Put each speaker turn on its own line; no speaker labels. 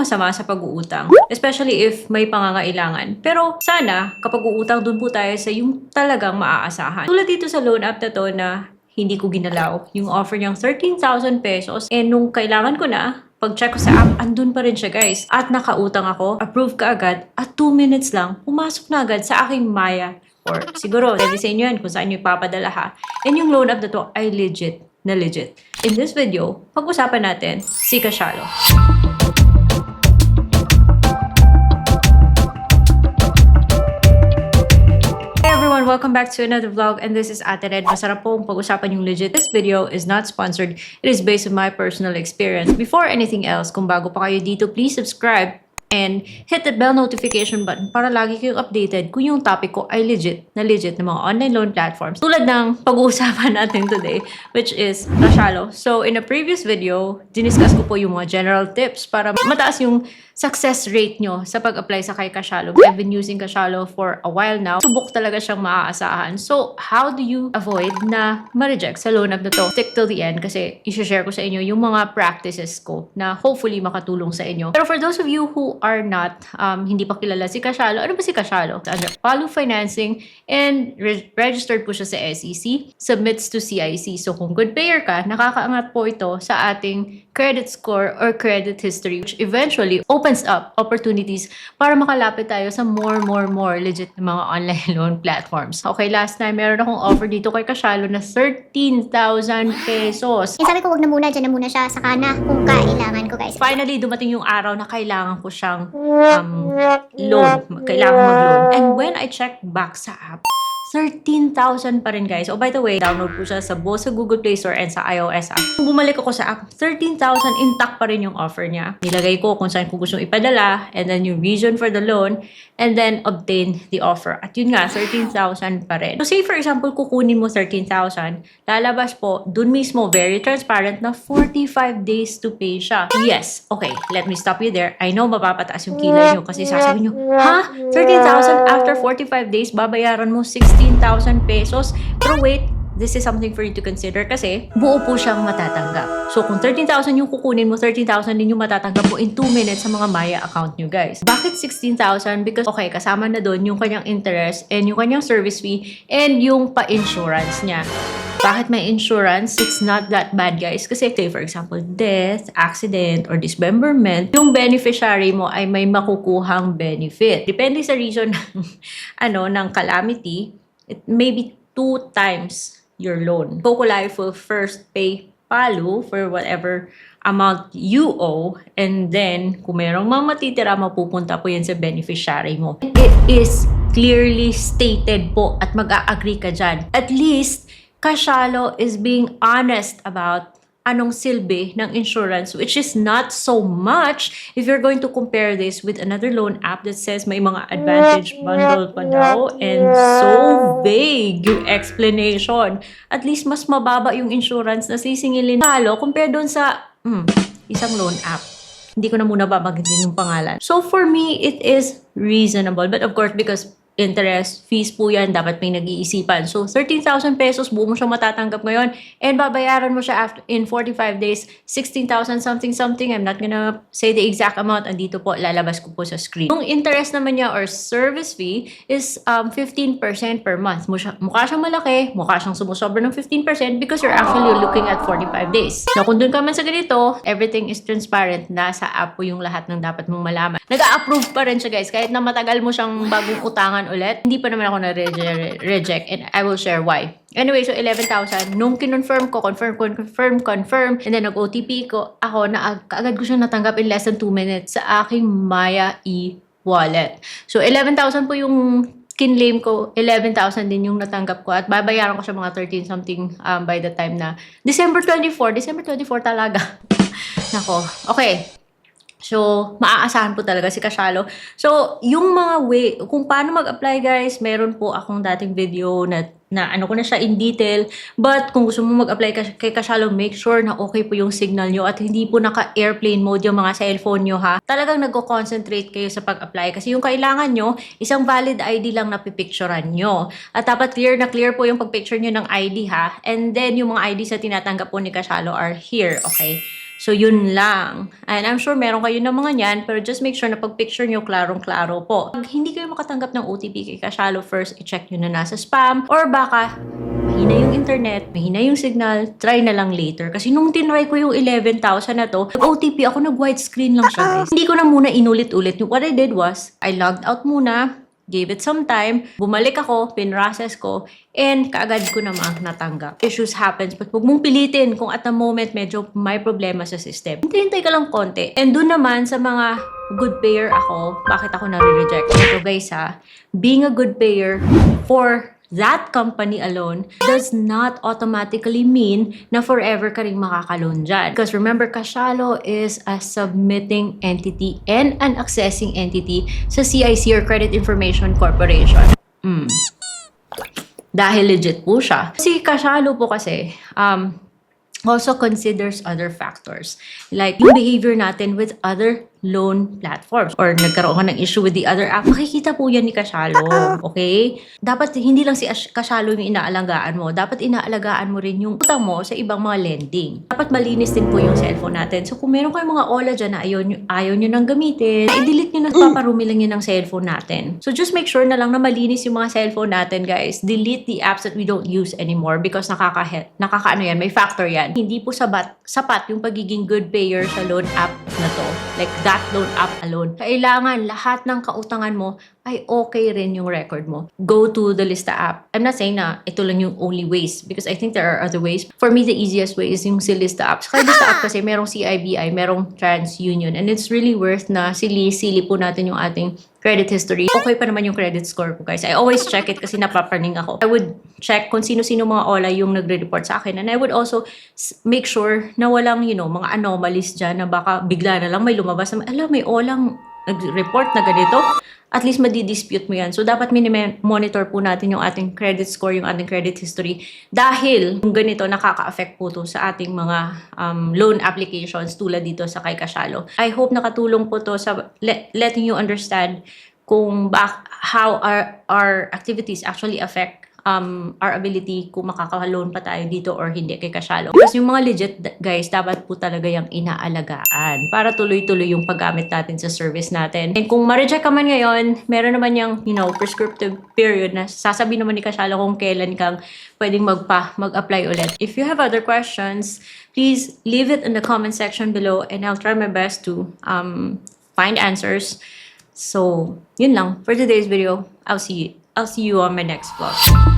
masama sa pag-uutang, especially if may pangangailangan. Pero sana, kapag uutang, dun po tayo sa yung talagang maaasahan. Tulad dito sa loan app na to na hindi ko ginalaw. Yung offer niyang 13,000 pesos. And nung kailangan ko na, pag-check ko sa app, andun pa rin siya guys. At nakautang ako, approve ka agad, at 2 minutes lang, pumasok na agad sa aking Maya. Or siguro, dahil sa inyo yan kung saan nyo ipapadala ha. And yung loan app na to ay legit na legit. In this video, pag-usapan natin si Kasialo. Hey everyone, welcome back to another vlog, and this is Ate Red. Masarap pong pag-usapan yung legit. This video is not sponsored. It is based on my personal experience. Before anything else, kung bago pa kayo dito, please subscribe and hit the bell notification button para lagi kayong updated kung yung topic ko ay legit na mga online loan platforms. Tulad ng pag-uusapan natin today, which is Kasialo. So, in a previous video, diniscuss ko po yung mga general tips para mataas yung success rate nyo sa pag-apply sa kay Kasialo. I've been using Kasialo for a while now. Subok talaga siyang maaasahan. So, how do you avoid na ma-reject sa loan app na to? Stick till the end kasi i-share ko sa inyo yung mga practices ko na hopefully makatulong sa inyo. Pero for those of you who are not, hindi pa kilala si Kasialo, ano ba si Kasialo? Under Palu Financing and registered po siya sa SEC, submits to CIC. So, kung good payer ka, nakakaangat po ito sa ating credit score or credit history, which eventually opens up opportunities para makalapit tayo sa more legit na mga online loan platforms. Okay, last time meron akong offer dito kay Kasialo na 13,000 pesos.
Sabi ko, wag na muna, dyan na muna siya, saka na kung kailangan ko, guys.
Finally, dumating yung araw na kailangan ko siyang loan. Kailangan mag-loan. And when I checked back sa app, 13,000 pa rin guys. Oh, by the way, download po siya sa both sa Google Play Store and sa iOS app. Kung bumalik ako sa app, 13,000 intact pa rin yung offer niya. Nilagay ko kung saan ko gusto ipadala, and then yung reason for the loan, and then obtain the offer. At yun nga, 13,000 pa rin. So say for example, kukunin mo 13,000, lalabas po, dun mismo, very transparent na 45 days to pay siya. Yes, okay, let me stop you there. I know mapapataas yung kilay nyo kasi sasabihin nyo, ha? 13,000 after 45 days, babayaran mo 16,000 pesos. Pero wait, this is something for you to consider kasi buo po siyang matatanggap. So kung 13,000 yung kukunin mo, 13,000 din yung matatanggap mo in 2 minutes sa mga Maya account nyo guys. Bakit 16,000? Because okay, kasama na doon yung kanyang interest and yung kanyang service fee and yung pa-insurance niya. Bakit may insurance? It's not that bad guys. Kasi say for example, death, accident, or dismemberment, yung beneficiary mo ay may makukuhang benefit. Depende sa reason ng calamity, it may be 2 times your loan. Coco Life will first pay Palu for whatever amount you owe, and then kung merong mga matitira, mapupunta po yan sa beneficiary mo. It is clearly stated po at mag-a-agree ka dyan. At least, Kasialo is being honest about anong silbi ng insurance, which is not so much if you're going to compare this with another loan app that says may mga advantage bundle pa daw, and so vague yung explanation. At least mas mababa yung insurance na sisingilin Kasialo compare doon sa isang loan app. Hindi ko na muna babanggitin yung pangalan. So for me, it is reasonable. But of course, because interest, fees po yan, dapat may nag-iisipan. So, 13,000 pesos, buo mo siyang matatanggap ngayon, and babayaran mo siya after, in 45 days, 16,000 something. I'm not gonna say the exact amount. Andito po, lalabas ko po sa screen. Yung interest naman niya or service fee is 15% per month. Mukha siyang malaki, mukha siyang sumusobra ng 15% because you're actually looking at 45 days. So, kung dun ka man sa ganito, everything is transparent. Nasa app po yung lahat ng dapat mong malaman. Nag-a-approve pa rin siya guys, kahit na matagal mo siyang bagong utangan ulit, hindi pa naman ako na-reject, and I will share why. Anyway, so 11,000, nung kinonfirm ko, confirm, and then nag-OTP ko, ako na agad ko siyang natanggap in less than 2 minutes sa aking Maya e-wallet. So 11,000 po yung kinlaim ko, 11,000 din yung natanggap ko, at babayaran ko siya mga 13 something by the time na December 24 talaga. Nako, okay. So, maaasahan po talaga si Kasialo. So, yung mga way, kung paano mag-apply guys, meron po akong dating video na ano ko na siya in detail. But, kung gusto mo mag-apply kay Kasialo, make sure na okay po yung signal nyo at hindi po naka-airplane mode yung mga cellphone nyo ha. Talagang nag-concentrate kayo sa pag-apply kasi yung kailangan nyo, isang valid ID lang na pipicturean nyo. At dapat clear na clear po yung pag-picture nyo ng ID ha. And then, yung mga IDs na tinatanggap po ni Kasialo are here, okay? So, yun lang. And I'm sure meron kayo ng mga yan, pero just make sure na pag-picture nyo, klarong-klaro po. Pag hindi kayo makatanggap ng OTP kay Kashalo, first, i-check nyo na nasa spam, or baka mahina yung internet, mahina yung signal, try na lang later. Kasi nung tinry ko yung 11,000 na to, OTP ako, nag-widescreen lang siya, guys. Hindi ko na muna inulit-ulit. What I did was, I logged out muna, gave it some time, bumalik ako, pinrocess ko, and kaagad ko namang natanggap. Issues happens, but huwag mong pilitin kung at the moment medyo may problema sa system. Hintay ka lang konti. And dun naman sa mga good payer ako, bakit ako nare-reject? Ito guys being a good payer for that company alone does not automatically mean na forever ka rin makaka-loan dyan. Because remember, Kashalo is a submitting entity and an accessing entity sa CIC or Credit Information Corporation. Dahil legit po siya. Si Kashalo po kasi, also considers other factors. Like yung behavior natin with other loan platforms or nagkaroon ka ng issue with the other app, makikita po yan ni Kashalo. Okay? Dapat hindi lang si Kashalo yung inaalagaan mo. Dapat inaalagaan mo rin yung utang mo sa ibang mga lending. Dapat malinis din po yung cellphone natin. So kung meron kayong mga OLA dyan na ayaw nyo nang gamitin, i-delete nyo na, paparumi lang yun ng cellphone natin. So just make sure na lang na malinis yung mga cellphone natin, guys. Delete the apps that we don't use anymore because nakakaano yan, may factor yan. Hindi po sapat yung pagiging good payer sa loan app na to. Like that loan app alone. Kailangan lahat ng kautangan mo ay okay rin yung record mo. Go to the Lista app. I'm not saying na ito lang yung only ways because I think there are other ways. For me, the easiest way is yung si Lista apps. Kaya Lista app kasi merong CIBI, merong TransUnion, and it's really worth na sili po natin yung ating credit history. Okay pa naman yung credit score ko, guys. I always check it kasi napapraning ako. I would check kung sino-sino mga OLA yung nagre-report sa akin. And I would also make sure na walang, mga anomalies dyan na baka bigla na lang may lumabas na, may OLA nag-report na ganito. At least madidispute mo yan. So, dapat monitor po natin yung ating credit score, yung ating credit history. Dahil yung ganito, nakaka-affect po to sa ating mga loan applications tulad dito sa kay Kashalo. I hope nakatulong po to sa letting you understand kung how our activities actually affect our ability kung makaka-loan pa tayo dito or hindi kay Kashalo. Because yung mga legit guys, dapat po talaga yung inaalagaan para tuloy-tuloy yung paggamit natin sa service natin. And kung ma-reject ka man ngayon, meron naman yung, prescriptive period na sasabihin naman ni Kashalo kung kailan kang pwedeng mag-apply ulit. If you have other questions, please leave it in the comment section below and I'll try my best to find answers. So, yun lang for today's video. I'll see you on my next vlog.